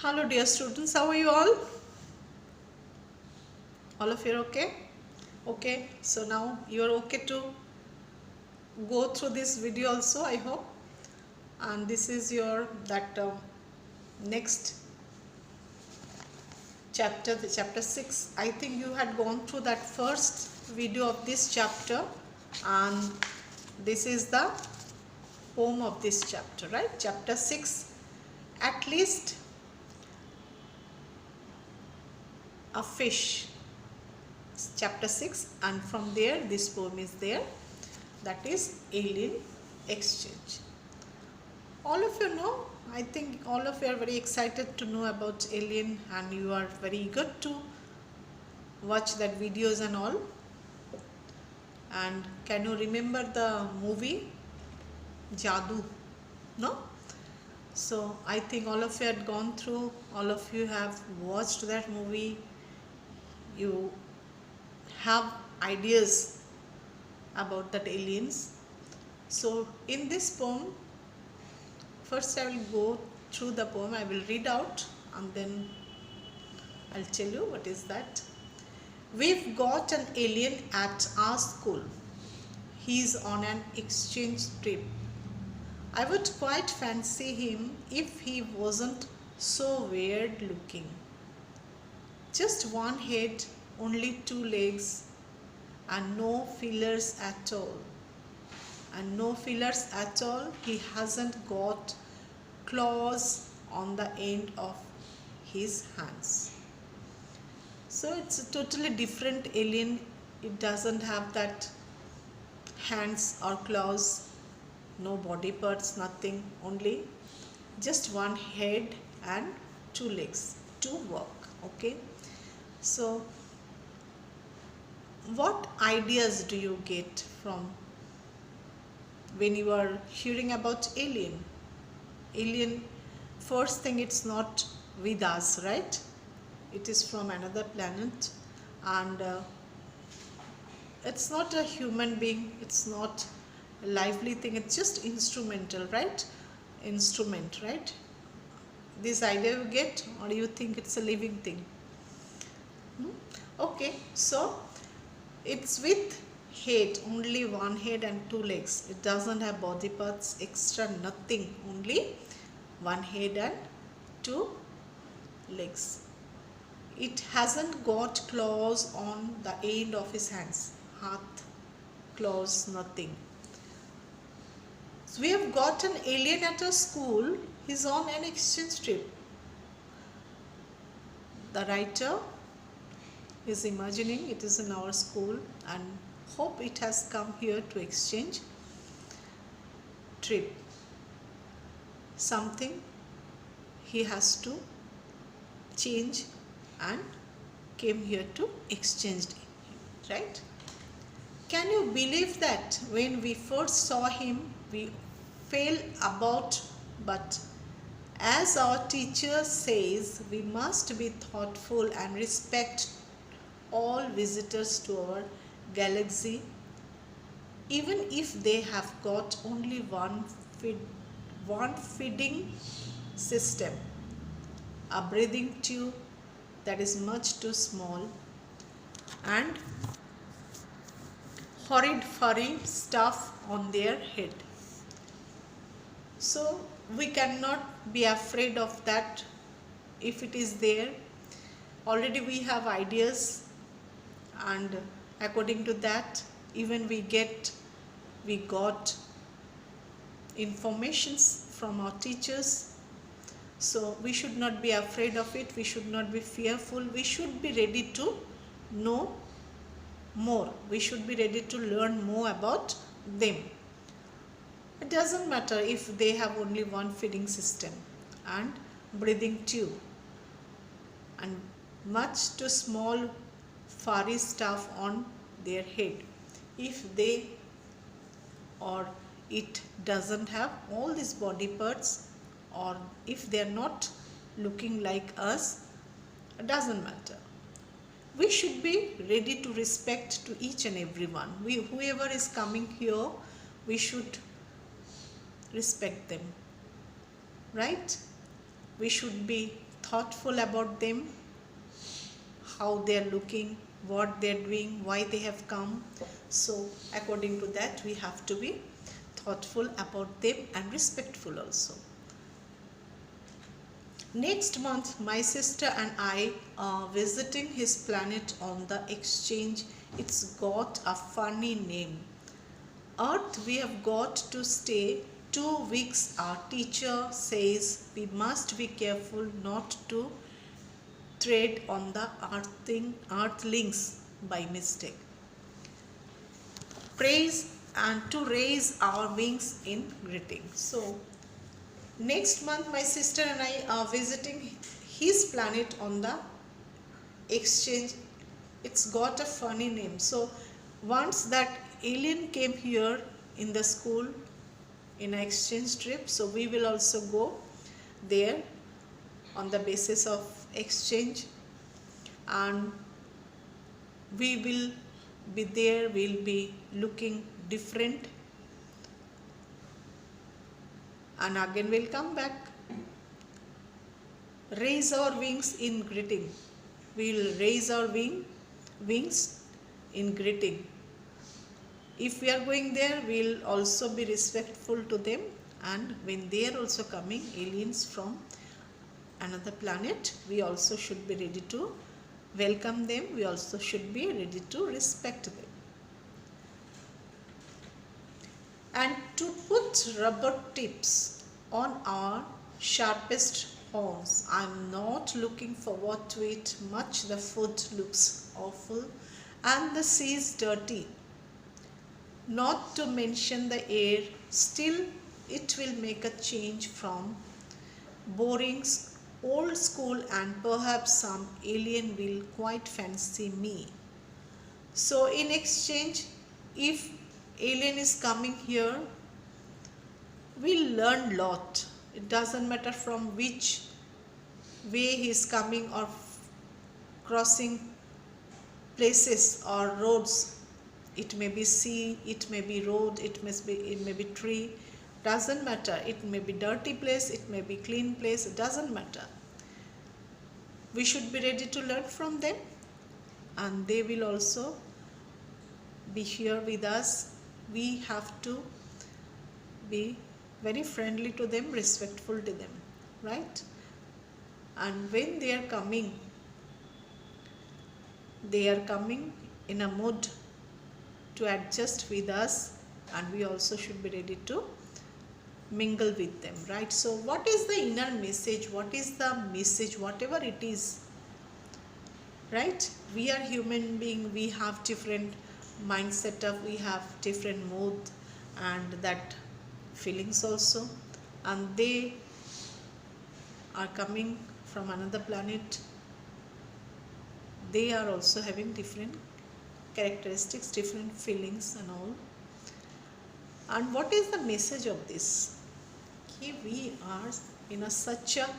Hello dear students, how are you all? All of you are okay? Okay, so now you are okay to go through this video also, I hope. And this is your next chapter, the chapter 6. I think you had gone through that first video of this chapter, and this is the poem of this chapter, right? Chapter 6. At least a fish, chapter 6, and from there this poem is there, that is alien exchange. All of you know, I think all of you are very excited to know about alien, and you are very eager to watch that videos and all. And can you remember the movie Jadoo? No? So I think all of you had gone through, all of you have watched that movie, you have ideas about that aliens. So in this poem, first I will go through the poem, I will read out and then I'll tell you what is that. We've got an alien at our school. He's on an exchange trip. I would quite fancy him if he wasn't so weird looking. Just one head, only two legs, and no feelers at all. And no feelers at all. He hasn't got claws on the end of his hands. So it's a totally different alien. It doesn't have that hands or claws, no body parts, nothing, only just one head and two legs to walk. Okay, so what ideas do you get from when you are hearing about alien? First thing, it's not with us, right? It is from another planet, and it's not a human being, it's not a lively thing, it's just instrumental, right? Instrument, right? This idea you get, or you think it's a living thing? Okay, so it's with head, only one head and two legs. It doesn't have body parts, extra nothing, only one head and two legs. It hasn't got claws on the end of his hands. Hath, claws, nothing. So we have got an alien at our school. He's on an exchange trip. The writer is imagining it is in our school and hope it has come here to exchange trip. Something he has to change and came here to exchange it, right? Can you believe that when we first saw him we fell about, but as our teacher says, we must be thoughtful and respect all visitors to our galaxy, even if they have got only one feeding system, a breathing tube that is much too small, and horrid furry stuff on their head. So we cannot be afraid of that if it is there. Already we have ideas, and according to that even we got informations from our teachers. So we should not be afraid of it, we should not be fearful, we should be ready to know more, we should be ready to learn more about them. It doesn't matter if they have only one feeding system and breathing tube and much too small furry stuff on their head. If they or it doesn't have all these body parts, or if they are not looking like us, it doesn't matter. We should be ready to respect to each and everyone. Whoever is coming here, we should respect them, right? We should be thoughtful about them, how they are looking, what they are doing, why they have come. So according to that we have to be thoughtful about them and respectful also. Next month my sister and I are visiting his planet on the exchange. It's got a funny name. Earth we have got to stay 2 weeks. Our teacher says we must be careful not to tread on the earthlings by mistake. Praise and to raise our wings in greeting. So next month my sister and I are visiting his planet on the exchange. It's got a funny name. So once that alien came here in the school in an exchange trip, so we will also go there on the basis of exchange, and we will be there, we'll be looking different, and again we'll come back. Raise our wings in greeting. We'll raise our wings in greeting. If we are going there, we'll also be respectful to them, and when they are also coming, aliens from another planet, we also should be ready to welcome them. We also should be ready to respect them. And to put rubber tips on our sharpest horns. I'm not looking forward to it much. The food looks awful and the sea is dirty. Not to mention the air. Still, it will make a change from boring old school, and perhaps some alien will quite fancy me. So in exchange, if alien is coming here, we'll learn lot. It doesn't matter from which way he is coming or crossing places or roads. It may be sea, it may be road, it may be tree. Doesn't matter. It may be dirty place, it may be clean place. It doesn't matter. We should be ready to learn from them, and they will also be here with us. We have to be very friendly to them, respectful to them, right? And when they are coming in a mood to adjust with us, and we also should be ready to mingle with them, right? So what is the inner message? What is the message? Whatever it is, right? We are human being. We have different mindset of, we have different mood and that feelings also, and they are coming from another planet. They are also having different characteristics, different feelings and all. And what is the message of this? We are in such a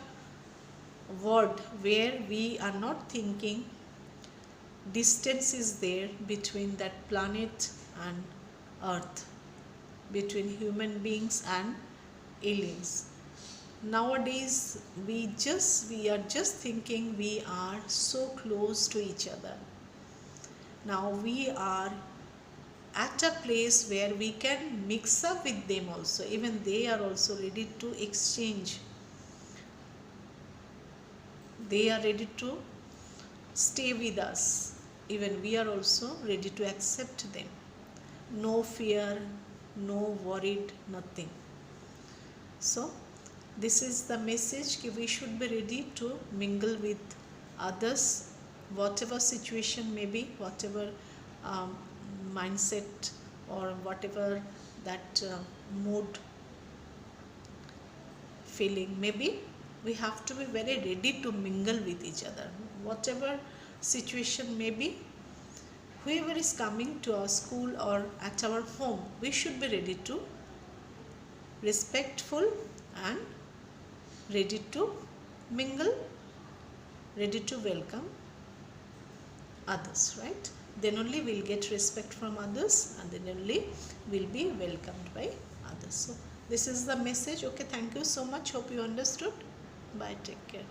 world where we are not thinking distance is there between that planet and earth, between human beings and aliens. Nowadays we are just thinking we are so close to each other. Now we are at a place where we can mix up with them also. Even they are also ready to exchange. They are ready to stay with us. Even we are also ready to accept them. No fear, no worried, nothing. So this is the message that we should be ready to mingle with others, whatever situation may be, whatever mindset or whatever that mood, feeling maybe, we have to be very ready to mingle with each other. Whatever situation may be, whoever is coming to our school or at our home, we should be ready to respectful and ready to mingle, ready to welcome others, right? Then only we'll get respect from others, and then only we'll be welcomed by others. So this is the message. Okay, thank you so much. Hope you understood. Bye, take care.